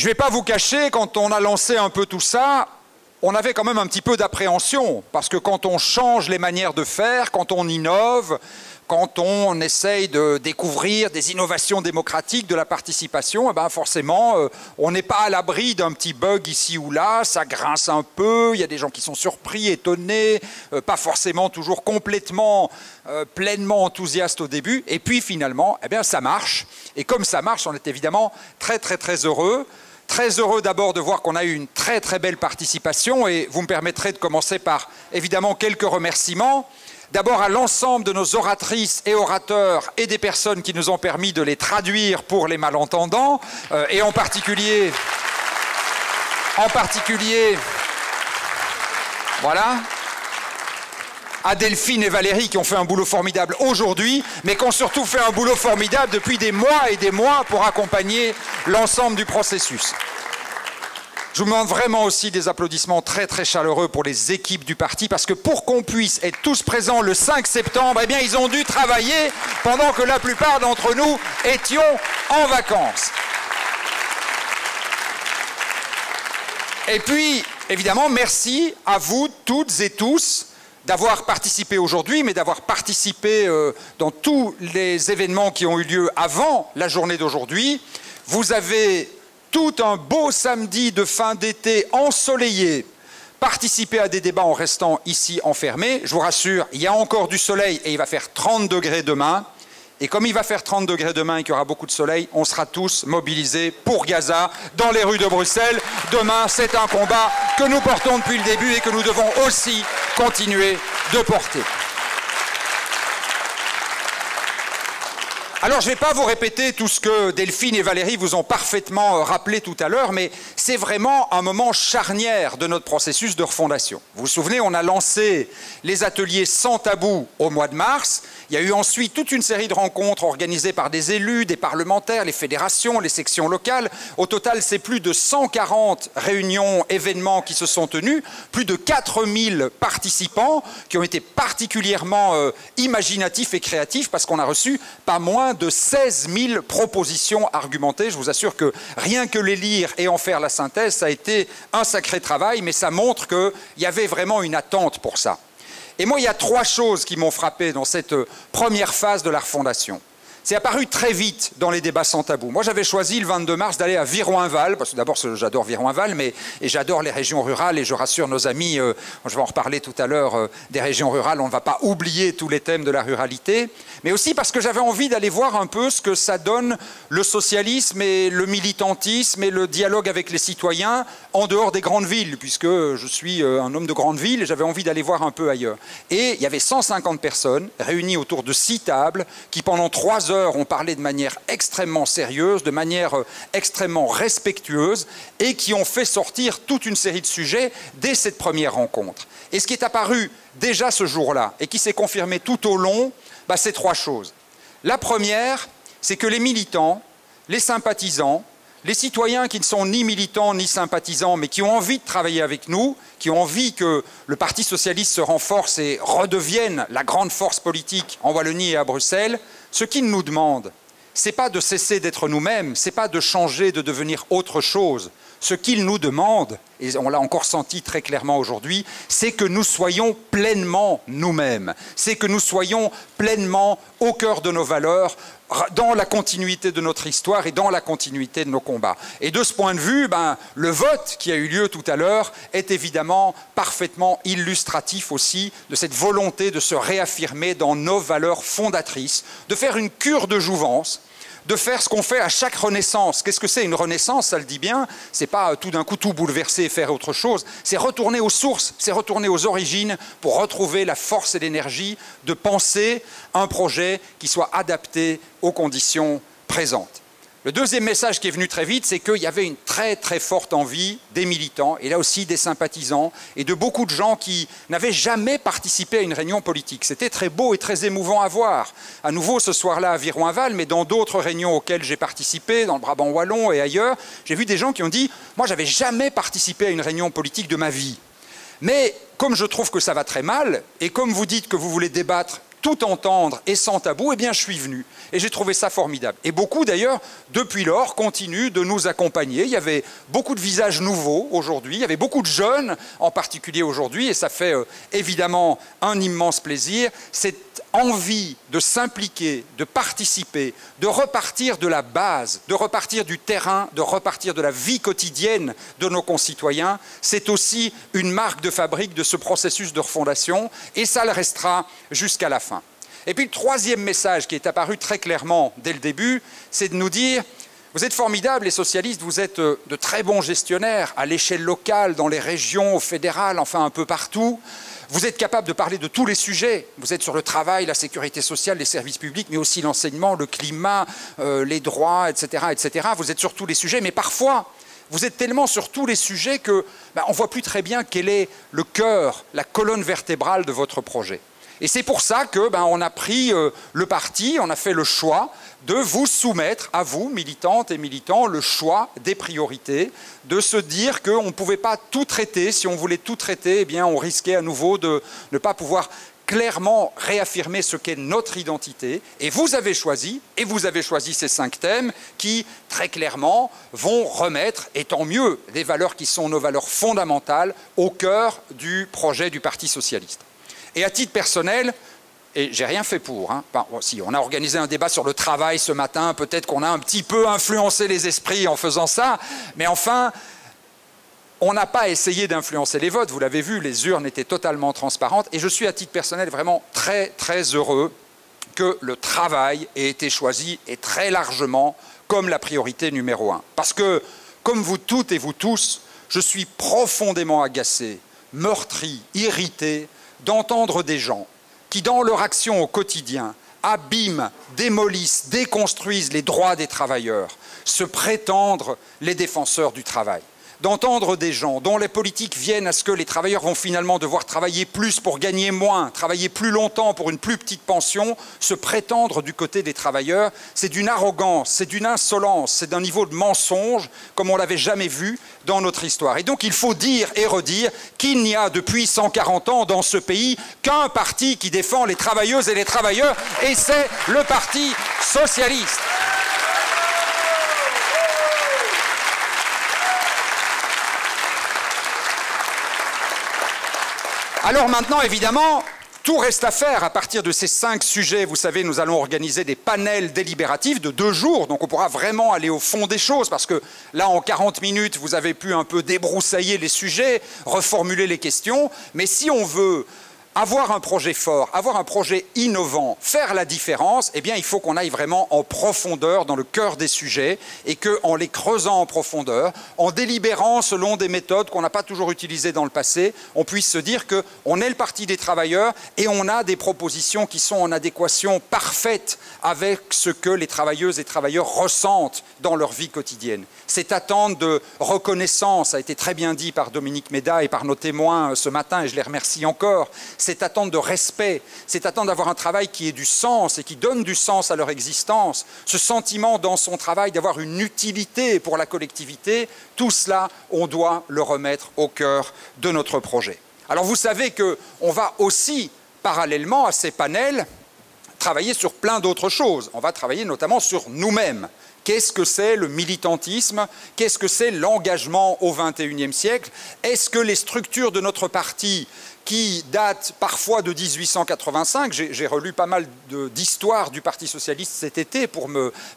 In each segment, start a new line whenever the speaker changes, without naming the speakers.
Je ne vais pas vous cacher, quand on a lancé un peu tout ça, on avait quand même un petit peu d'appréhension, parce que quand on change les manières de faire, quand on innove, quand on essaye de découvrir des innovations démocratiques, de la participation, eh ben forcément, on n'est pas à l'abri d'un petit bug ici ou là, ça grince un peu, il y a des gens qui sont surpris, étonnés, pas forcément toujours complètement, pleinement enthousiastes au début, et puis finalement, eh bien, ça marche. Et comme ça marche, on est évidemment très très très heureux. Très heureux d'abord de voir qu'on a eu une très très belle participation, et vous me permettrez de commencer par évidemment quelques remerciements. D'abord à l'ensemble de nos oratrices et orateurs et des personnes qui nous ont permis de les traduire pour les malentendants, et en particulier, voilà, à Delphine et Valérie qui ont fait un boulot formidable aujourd'hui, mais qui ont surtout fait un boulot formidable depuis des mois et des mois pour accompagner l'ensemble du processus. Je vous demande vraiment aussi des applaudissements très très chaleureux pour les équipes du parti, parce que pour qu'on puisse être tous présents le 5 septembre, eh bien ils ont dû travailler pendant que la plupart d'entre nous étions en vacances. Et puis, évidemment, merci à vous toutes et tous d'avoir participé aujourd'hui, mais d'avoir participé dans tous les événements qui ont eu lieu avant la journée d'aujourd'hui. Vous avez tout un beau samedi de fin d'été ensoleillé, participé à des débats en restant ici enfermés. Je vous rassure, il y a encore du soleil et il va faire 30 degrés demain. Et comme il va faire 30 degrés demain et qu'il y aura beaucoup de soleil, on sera tous mobilisés pour Gaza, dans les rues de Bruxelles. Demain, c'est un combat que nous portons depuis le début et que nous devons aussi continuer de porter. Alors, je ne vais pas vous répéter tout ce que Delphine et Valérie vous ont parfaitement rappelé tout à l'heure, mais c'est vraiment un moment charnière de notre processus de refondation. Vous vous souvenez, on a lancé les ateliers sans tabou au mois de mars. Il y a eu ensuite toute une série de rencontres organisées par des élus, des parlementaires, les fédérations, les sections locales. Au total, c'est plus de 140 réunions, événements qui se sont tenus, plus de 4000 participants qui ont été particulièrement imaginatifs et créatifs, parce qu'on a reçu pas moins de 16 000 propositions argumentées. Je vous assure que rien que les lire et en faire la synthèse, ça a été un sacré travail, mais ça montre qu'il y avait vraiment une attente pour ça. Et moi, il y a 3 choses qui m'ont frappé dans cette première phase de la refondation. C'est apparu très vite dans les débats sans tabou. Moi, j'avais choisi le 22 mars d'aller à Viroinval, parce que d'abord, j'adore Viroinval, et j'adore les régions rurales, et je rassure nos amis, je vais en reparler tout à l'heure, des régions rurales, on ne va pas oublier tous les thèmes de la ruralité, mais aussi parce que j'avais envie d'aller voir un peu ce que ça donne le socialisme et le militantisme et le dialogue avec les citoyens en dehors des grandes villes, puisque je suis un homme de grande ville, et j'avais envie d'aller voir un peu ailleurs. Et il y avait 150 personnes réunies autour de 6 tables, qui pendant 3 heures ont parlé de manière extrêmement sérieuse, de manière extrêmement respectueuse, et qui ont fait sortir toute une série de sujets dès cette première rencontre. Et ce qui est apparu déjà ce jour-là, et qui s'est confirmé tout au long, c'est 3 choses. La première, c'est que les militants, les sympathisants, les citoyens qui ne sont ni militants ni sympathisants, mais qui ont envie de travailler avec nous, qui ont envie que le Parti socialiste se renforce et redevienne la grande force politique en Wallonie et à Bruxelles, ce qu'ils nous demandent, ce n'est pas de cesser d'être nous-mêmes, ce n'est pas de changer, de devenir autre chose. Ce qu'ils nous demandent, et on l'a encore senti très clairement aujourd'hui, c'est que nous soyons pleinement nous-mêmes, c'est que nous soyons pleinement au cœur de nos valeurs, dans la continuité de notre histoire et dans la continuité de nos combats. Et de ce point de vue, le vote qui a eu lieu tout à l'heure est évidemment parfaitement illustratif aussi de cette volonté de se réaffirmer dans nos valeurs fondatrices, de faire une cure de jouvence, de faire ce qu'on fait à chaque renaissance. Qu'est-ce que c'est une renaissance? Ça le dit bien, c'est pas tout d'un coup tout bouleverser et faire autre chose, c'est retourner aux sources, c'est retourner aux origines pour retrouver la force et l'énergie de penser un projet qui soit adapté aux conditions présentes. Le deuxième message qui est venu très vite, c'est qu'il y avait une très très forte envie des militants, et là aussi des sympathisants, et de beaucoup de gens qui n'avaient jamais participé à une réunion politique. C'était très beau et très émouvant à voir. À nouveau ce soir-là à Viroinval, mais dans d'autres réunions auxquelles j'ai participé, dans le Brabant wallon et ailleurs, j'ai vu des gens qui ont dit « Moi, j'avais jamais participé à une réunion politique de ma vie. » Mais comme je trouve que ça va très mal, et comme vous dites que vous voulez débattre tout entendre et sans tabou, eh bien, je suis venu. Et j'ai trouvé ça formidable. Et beaucoup, d'ailleurs, depuis lors, continuent de nous accompagner. Il y avait beaucoup de visages nouveaux aujourd'hui. Il y avait beaucoup de jeunes, en particulier aujourd'hui. Et ça fait évidemment un immense plaisir. Cette envie de s'impliquer, de participer, de repartir de la base, de repartir du terrain, de repartir de la vie quotidienne de nos concitoyens, c'est aussi une marque de fabrique de ce processus de refondation. Et ça le restera jusqu'à la fin. Et puis le troisième message qui est apparu très clairement dès le début, c'est de nous dire, vous êtes formidables les socialistes, vous êtes de très bons gestionnaires à l'échelle locale, dans les régions, au fédéral, enfin un peu partout. Vous êtes capables de parler de tous les sujets. Vous êtes sur le travail, la sécurité sociale, les services publics, mais aussi l'enseignement, le climat, les droits, etc., etc. Vous êtes sur tous les sujets, mais parfois, vous êtes tellement sur tous les sujets qu'on ne voit plus très bien quel est le cœur, la colonne vertébrale de votre projet. Et c'est pour ça qu'on a pris le parti, on a fait le choix de vous soumettre, à vous, militantes et militants, le choix des priorités, de se dire qu'on ne pouvait pas tout traiter. Si on voulait tout traiter, eh bien, on risquait à nouveau de ne pas pouvoir clairement réaffirmer ce qu'est notre identité. Et vous avez choisi ces 5 thèmes qui, très clairement, vont remettre, et tant mieux, des valeurs qui sont nos valeurs fondamentales au cœur du projet du Parti socialiste. Et à titre personnel, et j'ai rien fait pour, si on a organisé un débat sur le travail ce matin, peut-être qu'on a un petit peu influencé les esprits en faisant ça, mais enfin, on n'a pas essayé d'influencer les votes, vous l'avez vu, les urnes étaient totalement transparentes, et je suis à titre personnel vraiment très très heureux que le travail ait été choisi, et très largement, comme la priorité numéro 1. Parce que, comme vous toutes et vous tous, je suis profondément agacé, meurtri, irrité, d'entendre des gens qui, dans leur action au quotidien, abîment, démolissent, déconstruisent les droits des travailleurs, se prétendre les défenseurs du travail. D'entendre des gens dont les politiques viennent à ce que les travailleurs vont finalement devoir travailler plus pour gagner moins, travailler plus longtemps pour une plus petite pension, se prétendre du côté des travailleurs, c'est d'une arrogance, c'est d'une insolence, c'est d'un niveau de mensonge comme on ne l'avait jamais vu dans notre histoire. Et donc il faut dire et redire qu'il n'y a depuis 140 ans dans ce pays qu'un parti qui défend les travailleuses et les travailleurs, et c'est le Parti socialiste. Alors maintenant, évidemment, tout reste à faire à partir de ces 5 sujets. Vous savez, nous allons organiser des panels délibératifs de 2 jours, donc on pourra vraiment aller au fond des choses, parce que là, en 40 minutes, vous avez pu un peu débroussailler les sujets, reformuler les questions, mais si on veut avoir un projet fort, avoir un projet innovant, faire la différence, eh bien, il faut qu'on aille vraiment en profondeur dans le cœur des sujets et qu'en les creusant en profondeur, en délibérant selon des méthodes qu'on n'a pas toujours utilisées dans le passé, on puisse se dire qu'on est le parti des travailleurs et on a des propositions qui sont en adéquation parfaite avec ce que les travailleuses et travailleurs ressentent dans leur vie quotidienne. Cette attente de reconnaissance a été très bien dit par Dominique Méda et par nos témoins ce matin, et je les remercie encore. Cette attente de respect, cette attente d'avoir un travail qui ait du sens et qui donne du sens à leur existence, ce sentiment dans son travail d'avoir une utilité pour la collectivité, tout cela, on doit le remettre au cœur de notre projet. Alors vous savez qu'on va aussi, parallèlement à ces panels, travailler sur plein d'autres choses. On va travailler notamment sur nous-mêmes. Qu'est-ce que c'est le militantisme? Qu'est-ce que c'est l'engagement au XXIe siècle? Est-ce que les structures de notre parti, qui datent parfois de 1885, j'ai relu pas mal d'histoires du Parti socialiste cet été pour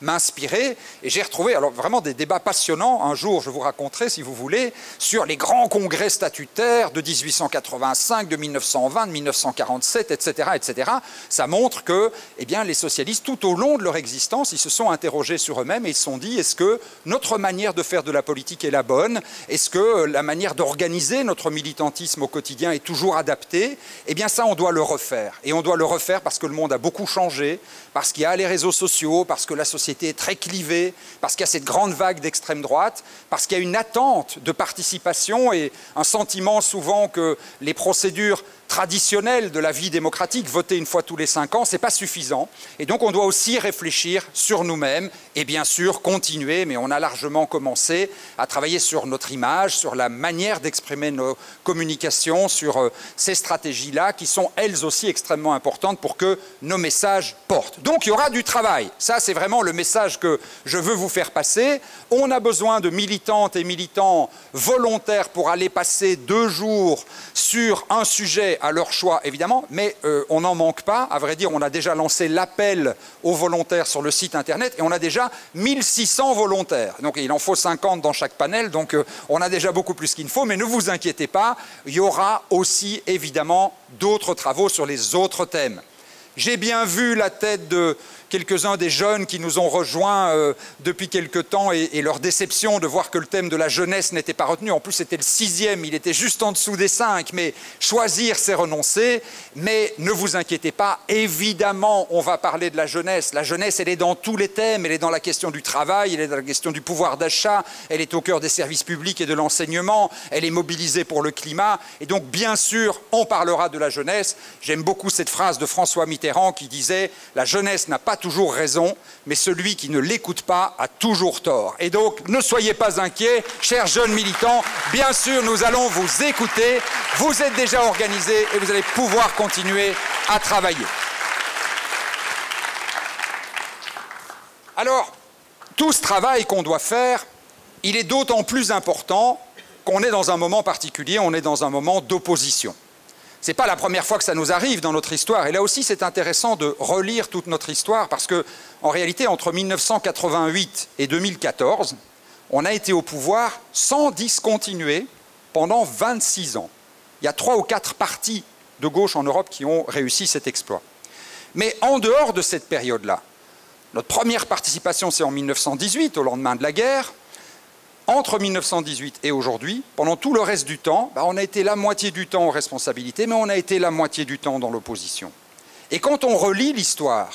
m'inspirer, et j'ai retrouvé alors vraiment des débats passionnants. Un jour, je vous raconterai, si vous voulez, sur les grands congrès statutaires de 1885, de 1920, de 1947, etc., etc. Ça montre que, eh bien, les socialistes, tout au long de leur existence, ils se sont interrogés sur eux-mêmes et ils se sont dit, est-ce que notre manière de faire de la politique est la bonne? Est-ce que la manière d'organiser notre militantisme au quotidien est toujours adapté? Eh bien ça, on doit le refaire. Et on doit le refaire parce que le monde a beaucoup changé, parce qu'il y a les réseaux sociaux, parce que la société est très clivée, parce qu'il y a cette grande vague d'extrême droite, parce qu'il y a une attente de participation et un sentiment souvent que les procédures traditionnel de la vie démocratique, voter une fois tous les 5 ans, ce n'est pas suffisant. Et donc on doit aussi réfléchir sur nous-mêmes et bien sûr continuer, mais on a largement commencé à travailler sur notre image, sur la manière d'exprimer nos communications, sur ces stratégies-là qui sont elles aussi extrêmement importantes pour que nos messages portent. Donc il y aura du travail. Ça, c'est vraiment le message que je veux vous faire passer. On a besoin de militantes et militants volontaires pour aller passer 2 jours sur un sujet à leur choix, évidemment, mais on n'en manque pas. À vrai dire, on a déjà lancé l'appel aux volontaires sur le site internet et on a déjà 1600 volontaires. Donc il en faut 50 dans chaque panel, donc on a déjà beaucoup plus qu'il ne faut, mais ne vous inquiétez pas, il y aura aussi évidemment d'autres travaux sur les autres thèmes. J'ai bien vu la tête de quelques-uns des jeunes qui nous ont rejoints depuis quelque temps et leur déception de voir que le thème de la jeunesse n'était pas retenu. En plus, c'était le 6e, il était juste en dessous des 5, mais choisir, c'est renoncer. Mais ne vous inquiétez pas, évidemment, on va parler de la jeunesse. La jeunesse, elle est dans tous les thèmes, elle est dans la question du travail, elle est dans la question du pouvoir d'achat, elle est au cœur des services publics et de l'enseignement, elle est mobilisée pour le climat. Et donc, bien sûr, on parlera de la jeunesse. J'aime beaucoup cette phrase de François Mitterrand qui disait « La jeunesse n'a pas toujours raison, mais celui qui ne l'écoute pas a toujours tort. » Et donc, ne soyez pas inquiets, chers jeunes militants, bien sûr, nous allons vous écouter. Vous êtes déjà organisés et vous allez pouvoir continuer à travailler. Alors, tout ce travail qu'on doit faire, il est d'autant plus important qu'on est dans un moment particulier, on est dans un moment d'opposition. Ce n'est pas la première fois que ça nous arrive dans notre histoire. Et là aussi, c'est intéressant de relire toute notre histoire parce qu'en réalité, entre 1988 et 2014, on a été au pouvoir sans discontinuer pendant 26 ans. Il y a 3 ou 4 partis de gauche en Europe qui ont réussi cet exploit. Mais en dehors de cette période-là, notre première participation, c'est en 1918, au lendemain de la guerre. Entre 1918 et aujourd'hui, pendant tout le reste du temps, on a été la moitié du temps en responsabilité, mais on a été la moitié du temps dans l'opposition. Et quand on relit l'histoire,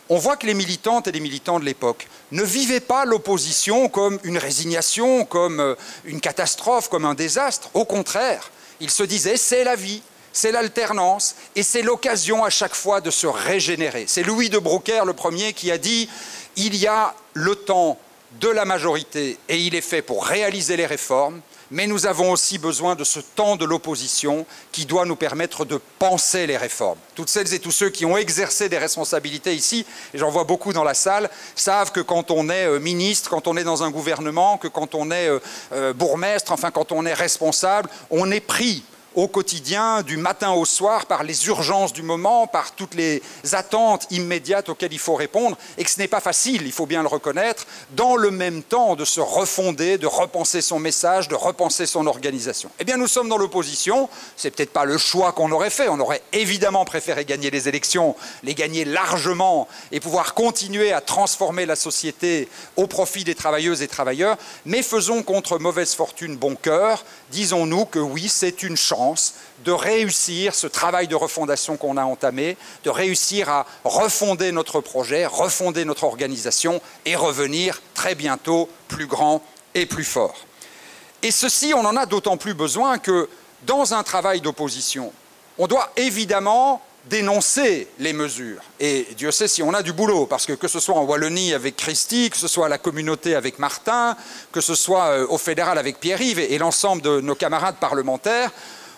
on voit que les militantes et les militants de l'époque ne vivaient pas l'opposition comme une résignation, comme une catastrophe, comme un désastre. Au contraire, ils se disaient « c'est la vie ». C'est l'alternance et c'est l'occasion à chaque fois de se régénérer. C'est Louis de Brocaire, le premier, qui a dit « il y a le temps de la majorité et il est fait pour réaliser les réformes, mais nous avons aussi besoin de ce temps de l'opposition qui doit nous permettre de penser les réformes. » Toutes celles et tous ceux qui ont exercé des responsabilités ici, et j'en vois beaucoup dans la salle, savent que quand on est ministre, quand on est dans un gouvernement, que quand on est bourgmestre, enfin quand on est responsable, on est pris au quotidien, du matin au soir, par les urgences du moment, par toutes les attentes immédiates auxquelles il faut répondre, et que ce n'est pas facile, il faut bien le reconnaître, dans le même temps de se refonder, de repenser son message, de repenser son organisation. Eh bien, nous sommes dans l'opposition, c'est peut-être pas le choix qu'on aurait fait, on aurait évidemment préféré gagner les élections, les gagner largement, et pouvoir continuer à transformer la société au profit des travailleuses et travailleurs, mais faisons contre mauvaise fortune bon cœur, disons-nous que oui, c'est une chance de réussir ce travail de refondation qu'on a entamé, de réussir à refonder notre projet, refonder notre organisation et revenir très bientôt plus grand et plus fort. Et ceci, on en a d'autant plus besoin que dans un travail d'opposition, on doit évidemment dénoncer les mesures. Et Dieu sait si on a du boulot, parce que ce soit en Wallonie avec Christie, que ce soit à la communauté avec Martin, que ce soit au fédéral avec Pierre-Yves et l'ensemble de nos camarades parlementaires,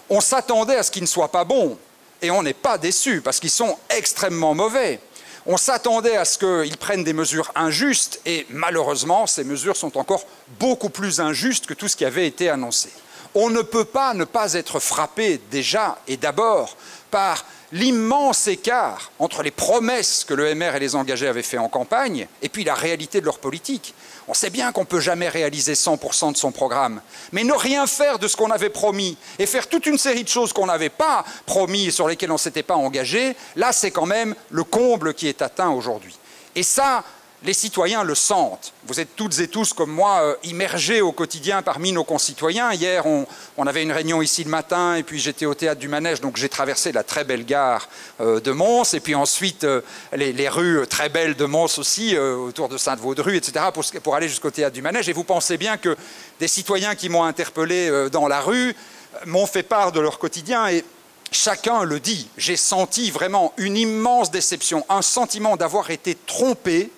on s'attendait à ce qu'ils ne soient pas bons, et on n'est pas déçus, parce qu'ils sont extrêmement mauvais. On s'attendait à ce qu'ils prennent des mesures injustes, et malheureusement, ces mesures sont encore beaucoup plus injustes que tout ce qui avait été annoncé. On ne peut pas ne pas être frappé déjà et d'abord par l'immense écart entre les promesses que le MR et les engagés avaient fait en campagne et puis la réalité de leur politique. On sait bien qu'on ne peut jamais réaliser 100% de son programme, mais ne rien faire de ce qu'on avait promis et faire toute une série de choses qu'on n'avait pas promis et sur lesquelles on ne s'était pas engagé, là c'est quand même le comble qui est atteint aujourd'hui. Et ça, les citoyens le sentent. Vous êtes toutes et tous, comme moi, immergés au quotidien parmi nos concitoyens. Hier, on avait une réunion ici le matin, et puis j'étais au théâtre du Manège, donc j'ai traversé la très belle gare de Mons, et puis ensuite les rues très belles de Mons aussi, autour de Sainte-Vaudrue, etc., pour aller jusqu'au théâtre du Manège. Et vous pensez bien que des citoyens qui m'ont interpellé dans la rue m'ont fait part de leur quotidien, et chacun le dit, j'ai senti vraiment une immense déception, un sentiment d'avoir été trompé,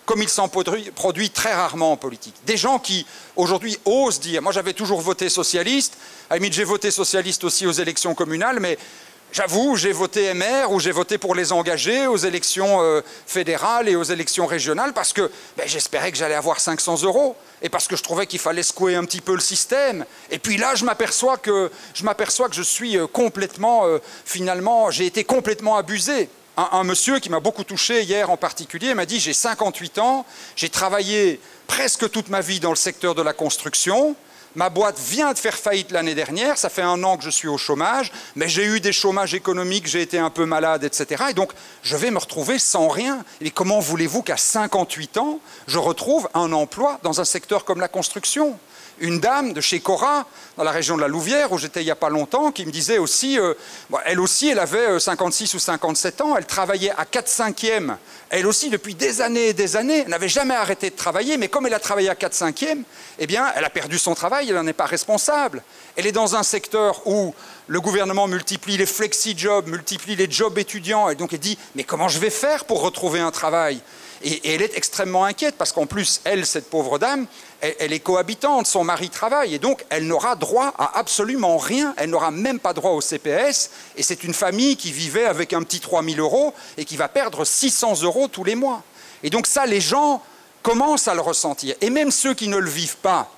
comme il s'en produit très rarement en politique. Des gens qui, aujourd'hui, osent dire, moi j'avais toujours voté socialiste, à la limite j'ai voté socialiste aussi aux élections communales, mais j'avoue, j'ai voté MR ou j'ai voté pour les engagés aux élections fédérales et aux élections régionales parce que j'espérais que j'allais avoir 500 € et parce que je trouvais qu'il fallait secouer un petit peu le système. Et puis là, je m'aperçois que je suis complètement, finalement, j'ai été complètement abusé. Un monsieur qui m'a beaucoup touché hier en particulier m'a dit « J'ai 58 ans, j'ai travaillé presque toute ma vie dans le secteur de la construction. Ma boîte vient de faire faillite l'année dernière, ça fait 1 an que je suis au chômage, mais j'ai eu des chômages économiques, j'ai été un peu malade, etc. Et donc, je vais me retrouver sans rien. Et comment voulez-vous qu'à 58 ans, je retrouve un emploi dans un secteur comme la construction ? Une dame de chez Cora, dans la région de la Louvière, où j'étais il n'y a pas longtemps, qui me disait aussi, elle aussi, elle avait 56 ou 57 ans, elle travaillait à 4/5e, elle aussi, depuis des années et des années, elle n'avait jamais arrêté de travailler, mais comme elle a travaillé à 4/5e, eh bien, elle a perdu son travail, elle n'en est pas responsable. Elle est dans un secteur où le gouvernement multiplie les flexi-jobs, multiplie les jobs étudiants, et donc elle dit, mais comment je vais faire pour retrouver un travail ? Et elle est extrêmement inquiète, parce qu'en plus, elle, cette pauvre dame, elle est cohabitante, son mari travaille, et donc elle n'aura droit à absolument rien, elle n'aura même pas droit au CPS, et c'est une famille qui vivait avec un petit 3 000 € et qui va perdre 600 € tous les mois. Et donc ça, les gens commencent à le ressentir, et même ceux qui ne le vivent pas,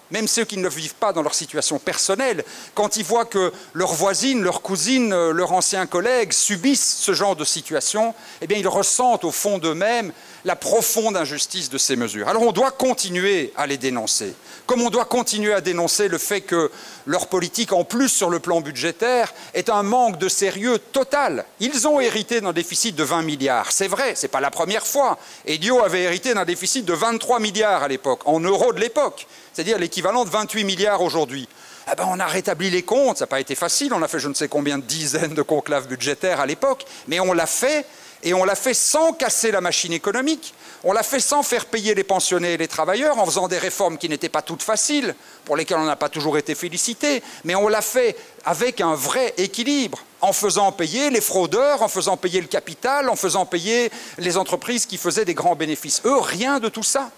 dans leur situation personnelle, quand ils voient que leurs voisines, leurs cousines, leurs anciens collègues subissent ce genre de situation, eh bien ils ressentent au fond d'eux-mêmes la profonde injustice de ces mesures. Alors on doit continuer à les dénoncer, comme on doit continuer à dénoncer le fait que leur politique, en plus sur le plan budgétaire, est un manque de sérieux total. Ils ont hérité d'un déficit de 20 milliards, c'est vrai, ce n'est pas la première fois. Elio avait hérité d'un déficit de 23 milliards à l'époque, en euros de l'époque, c'est-à-dire l'équivalent de 28 milliards aujourd'hui. Eh ben, on a rétabli les comptes, ça n'a pas été facile, on a fait je ne sais combien de dizaines de conclaves budgétaires à l'époque, mais on l'a fait, et on l'a fait sans casser la machine économique, on l'a fait sans faire payer les pensionnés et les travailleurs, en faisant des réformes qui n'étaient pas toutes faciles, pour lesquelles on n'a pas toujours été félicité, mais on l'a fait avec un vrai équilibre, en faisant payer les fraudeurs, en faisant payer le capital, en faisant payer les entreprises qui faisaient des grands bénéfices. Eux, rien de tout ça.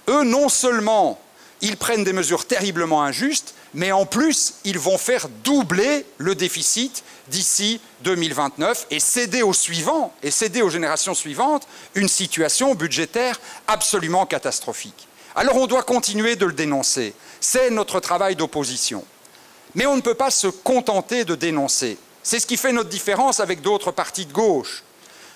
Eux, non seulement ils prennent des mesures terriblement injustes, mais en plus, ils vont faire doubler le déficit d'ici 2029 et céder aux suivants, et céder aux générations suivantes, une situation budgétaire absolument catastrophique. Alors on doit continuer de le dénoncer. C'est notre travail d'opposition. Mais on ne peut pas se contenter de dénoncer. C'est ce qui fait notre différence avec d'autres partis de gauche.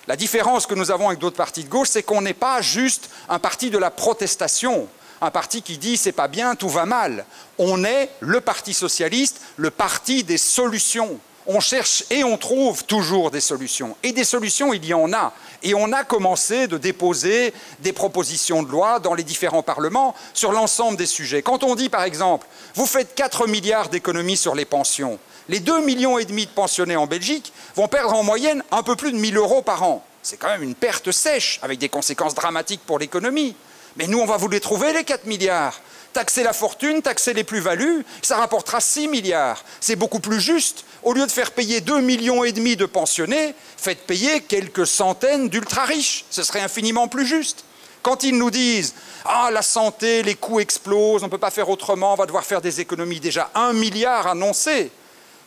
La différence que nous avons avec d'autres partis de gauche, c'est qu'on n'est pas juste un parti de la protestation, un parti qui dit « c'est pas bien, tout va mal ». On est le Parti socialiste, le parti des solutions. On cherche et on trouve toujours des solutions. Et des solutions, il y en a. Et on a commencé de déposer des propositions de loi dans les différents parlements sur l'ensemble des sujets. Quand on dit, par exemple, vous faites 4 milliards d'économies sur les pensions, les 2,5 millions de pensionnés en Belgique vont perdre en moyenne un peu plus de 1 000 € par an. C'est quand même une perte sèche, avec des conséquences dramatiques pour l'économie. Mais nous, on va vous les trouver, les 4 milliards. Taxer la fortune, taxer les plus-values, ça rapportera 6 milliards. C'est beaucoup plus juste. Au lieu de faire payer 2,5 millions de pensionnés, faites payer quelques centaines d'ultra-riches. Ce serait infiniment plus juste. Quand ils nous disent « Ah, la santé, les coûts explosent, on ne peut pas faire autrement, on va devoir faire des économies. » Déjà 1 milliard annoncé.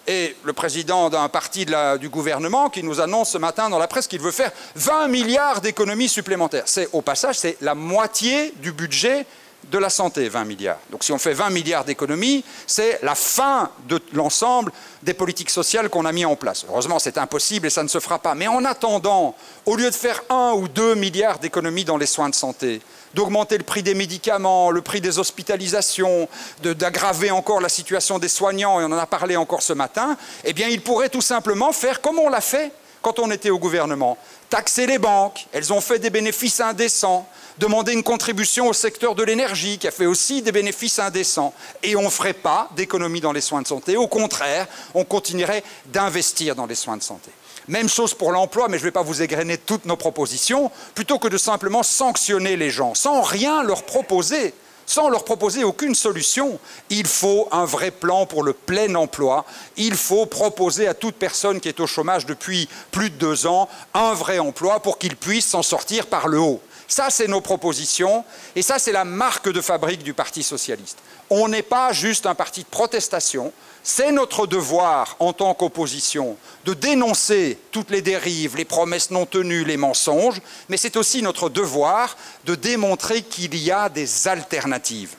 Et le président d'un parti du gouvernement qui nous annonce ce matin dans la presse qu'il veut faire 20 milliards d'économies supplémentaires. Au passage, c'est la moitié du budget de la santé, 20 milliards. Donc si on fait 20 milliards d'économies, c'est la fin de l'ensemble des politiques sociales qu'on a mis en place. Heureusement, c'est impossible et ça ne se fera pas. Mais en attendant, au lieu de faire 1 ou 2 milliards d'économies dans les soins de santé, d'augmenter le prix des médicaments, le prix des hospitalisations, d'aggraver encore la situation des soignants, et on en a parlé encore ce matin, eh bien, il pourrait tout simplement faire comme on l'a fait quand on était au gouvernement. Taxer les banques, elles ont fait des bénéfices indécents, demander une contribution au secteur de l'énergie qui a fait aussi des bénéfices indécents. Et on ne ferait pas d'économie dans les soins de santé. Au contraire, on continuerait d'investir dans les soins de santé. Même chose pour l'emploi, mais je ne vais pas vous égrener toutes nos propositions. Plutôt que de simplement sanctionner les gens, sans rien leur proposer, sans leur proposer aucune solution. Il faut un vrai plan pour le plein emploi. Il faut proposer à toute personne qui est au chômage depuis plus de 2 ans un vrai emploi pour qu'il puisse s'en sortir par le haut. Ça, c'est nos propositions, et ça, c'est la marque de fabrique du Parti socialiste. On n'est pas juste un parti de protestation, c'est notre devoir en tant qu'opposition de dénoncer toutes les dérives, les promesses non tenues, les mensonges, mais c'est aussi notre devoir de démontrer qu'il y a des alternatives.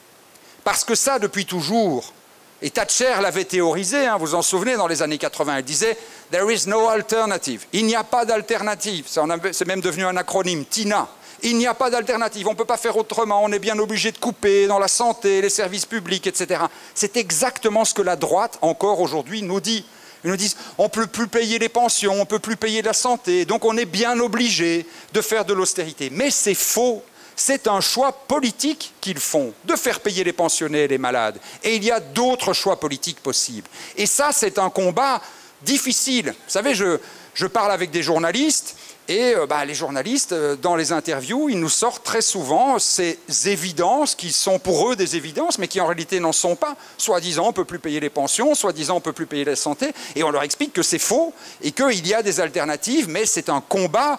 Parce que ça, depuis toujours, et Thatcher l'avait théorisé, hein, vous vous en souvenez, dans les années 80, elle disait « There is no alternative ». Il n'y a pas d'alternative, c'est même devenu un acronyme, TINA. Il n'y a pas d'alternative, on ne peut pas faire autrement, on est bien obligé de couper dans la santé, les services publics, etc. C'est exactement ce que la droite, encore aujourd'hui, nous dit. Ils nous disent on ne peut plus payer les pensions, on ne peut plus payer la santé, donc on est bien obligé de faire de l'austérité. Mais c'est faux, c'est un choix politique qu'ils font, de faire payer les pensionnés et les malades. Et il y a d'autres choix politiques possibles. Et ça, c'est un combat difficile. Vous savez, je parle avec des journalistes, et les journalistes, dans les interviews, ils nous sortent très souvent ces évidences qui sont pour eux des évidences, mais qui en réalité n'en sont pas. Soi-disant, on ne peut plus payer les pensions, soi-disant, on ne peut plus payer la santé, et on leur explique que c'est faux, et qu'il y a des alternatives, mais c'est un combat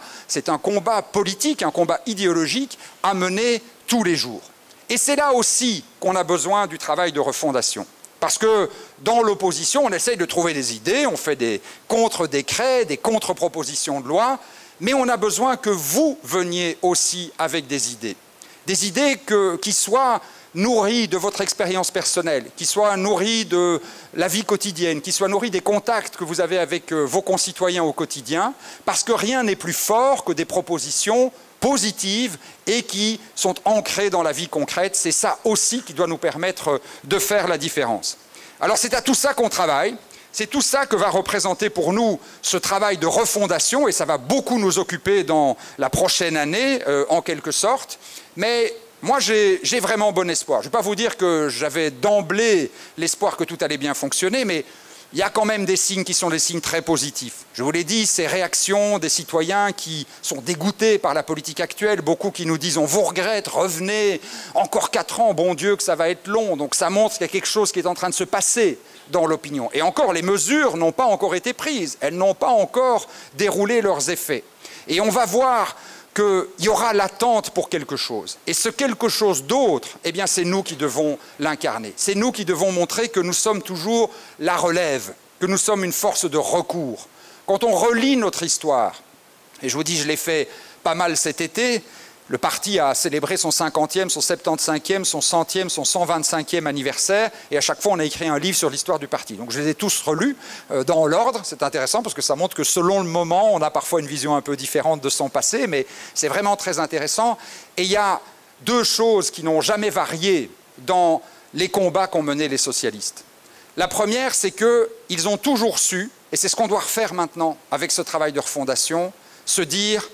politique, un combat idéologique à mener tous les jours. Et c'est là aussi qu'on a besoin du travail de refondation. Parce que dans l'opposition, on essaye de trouver des idées, on fait des contre-décrets, des contre-propositions de loi, mais on a besoin que vous veniez aussi avec des idées qui soient nourries de votre expérience personnelle, qui soient nourries de la vie quotidienne, qui soient nourries des contacts que vous avez avec vos concitoyens au quotidien, parce que rien n'est plus fort que des propositions positives et qui sont ancrées dans la vie concrète. C'est ça aussi qui doit nous permettre de faire la différence. Alors c'est à tout ça qu'on travaille. C'est tout ça que va représenter pour nous ce travail de refondation, et ça va beaucoup nous occuper dans la prochaine année, en quelque sorte. Mais moi, j'ai vraiment bon espoir. Je ne vais pas vous dire que j'avais d'emblée l'espoir que tout allait bien fonctionner, mais il y a quand même des signes qui sont des signes très positifs. Je vous l'ai dit, ces réactions des citoyens qui sont dégoûtés par la politique actuelle, beaucoup qui nous disent « on vous regrette, revenez, encore 4 ans, bon Dieu que ça va être long ». Donc ça montre qu'il y a quelque chose qui est en train de se passer dans l'opinion. Et encore, les mesures n'ont pas encore été prises, elles n'ont pas encore déroulé leurs effets. Et on va voir qu'il y aura l'attente pour quelque chose. Et ce quelque chose d'autre, eh bien, c'est nous qui devons l'incarner. C'est nous qui devons montrer que nous sommes toujours la relève, que nous sommes une force de recours. Quand on relit notre histoire, et je vous dis, je l'ai fait pas mal cet été, le parti a célébré son 50e, son 75e, son 100e, son 125e anniversaire, et à chaque fois on a écrit un livre sur l'histoire du parti. Donc je les ai tous relus dans l'ordre, c'est intéressant parce que ça montre que selon le moment, on a parfois une vision un peu différente de son passé, mais c'est vraiment très intéressant. Et il y a 2 choses qui n'ont jamais varié dans les combats qu'ont menés les socialistes. La première, c'est qu'ils ont toujours su, et c'est ce qu'on doit refaire maintenant avec ce travail de refondation, se dire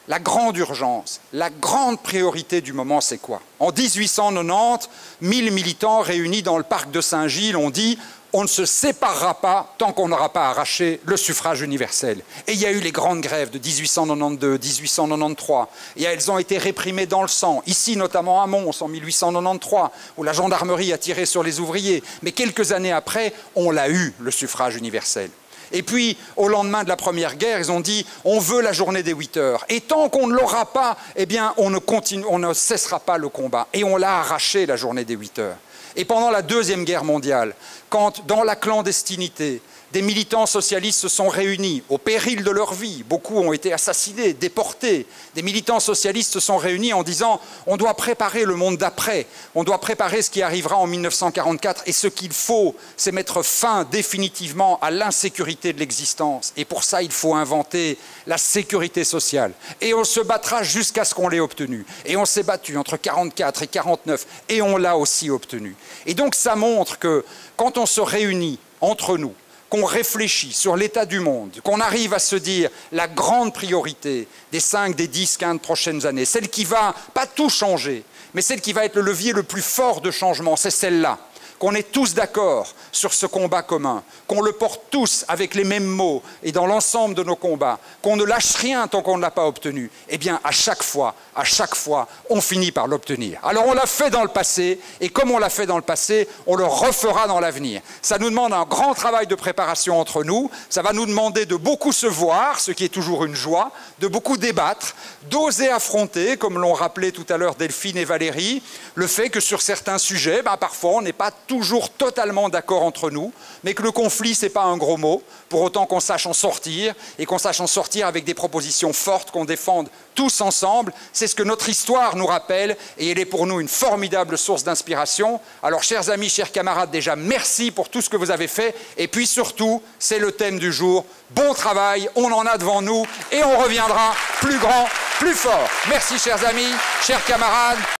la grande urgence, la grande priorité du moment, c'est quoi? En 1890, 1000 militants réunis dans le parc de Saint-Gilles ont dit « on ne se séparera pas tant qu'on n'aura pas arraché le suffrage universel ». Et il y a eu les grandes grèves de 1892, 1893, et elles ont été réprimées dans le sang, ici notamment à Mons en 1893, où la gendarmerie a tiré sur les ouvriers. Mais quelques années après, on l'a eu, le suffrage universel. Et puis, au lendemain de la Première Guerre, ils ont dit « on veut la journée des 8 heures ». Et tant qu'on ne l'aura pas, eh bien, on ne cessera pas le combat. Et on l'a arraché, la journée des 8 heures. Et pendant la Deuxième Guerre mondiale, quand, dans la clandestinité, des militants socialistes se sont réunis au péril de leur vie, beaucoup ont été assassinés, déportés, des militants socialistes se sont réunis en disant « on doit préparer le monde d'après, on doit préparer ce qui arrivera en 1944 et ce qu'il faut, c'est mettre fin définitivement à l'insécurité de l'existence. Et pour ça, il faut inventer la sécurité sociale. Et on se battra jusqu'à ce qu'on l'ait obtenu. Et on s'est battu entre 1944 et 1949 et on l'a aussi obtenu. Et donc ça montre que quand on se réunit entre nous, qu'on réfléchit sur l'état du monde, qu'on arrive à se dire la grande priorité des 5, des 10, 15 prochaines années, celle qui va pas tout changer, mais celle qui va être le levier le plus fort de changement, c'est celle-là. Qu'on est tous d'accord sur ce combat commun, qu'on le porte tous avec les mêmes mots et dans l'ensemble de nos combats, qu'on ne lâche rien tant qu'on ne l'a pas obtenu, eh bien à chaque fois, on finit par l'obtenir. Alors on l'a fait dans le passé, et comme on l'a fait dans le passé, on le refera dans l'avenir. Ça nous demande un grand travail de préparation entre nous, ça va nous demander de beaucoup se voir, ce qui est toujours une joie, de beaucoup débattre, d'oser affronter, comme l'ont rappelé tout à l'heure Delphine et Valérie, le fait que sur certains sujets, parfois on n'est pas toujours totalement d'accord entre nous, mais que le conflit, ce n'est pas un gros mot, pour autant qu'on sache en sortir, et qu'on sache en sortir avec des propositions fortes qu'on défende tous ensemble. C'est ce que notre histoire nous rappelle, et elle est pour nous une formidable source d'inspiration. Alors, chers amis, chers camarades, déjà, merci pour tout ce que vous avez fait, et puis surtout, c'est le thème du jour, bon travail, on en a devant nous, et on reviendra plus grand, plus fort. Merci, chers amis, chers camarades.